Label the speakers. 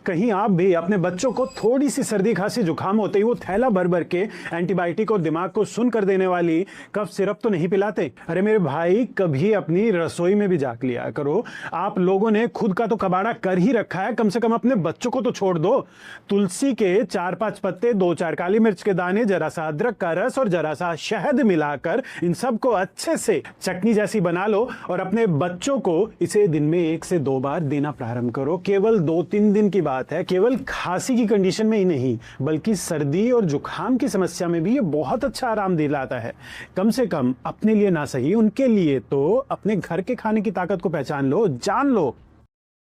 Speaker 1: कहीं आप भी अपने बच्चों को थोड़ी सी सर्दी खांसी जुकाम होते ही वो थैला भर भर के एंटीबायोटिक और दिमाग को सुन कर देने वाली कफ सिरप तो नहीं पिलाते? अरे मेरे भाई, कभी अपनी रसोई में भी झांक लिया करो। आप लोगों ने खुद का तो कबाड़ा कर ही रखा है, कम से कम अपने बच्चों को तो छोड़ दो। तुलसी के 4-5 पत्ते, 2-4 काली मिर्च के दाने, जरा सा अदरक का रस और जरा सा शहद मिलाकर इन सबको अच्छे से चटनी जैसी बना लो और अपने बच्चों को इसे दिन में 1 से 2 बार देना प्रारंभ करो। केवल 2-3 दिन की बात है। केवल खांसी की कंडीशन में ही नहीं, बल्कि सर्दी और जुकाम की समस्या में भी ये बहुत अच्छा आराम दिलाता है। कम से कम अपने लिए ना सही, उनके लिए तो अपने घर के खाने की ताकत को पहचान लो, जान लो।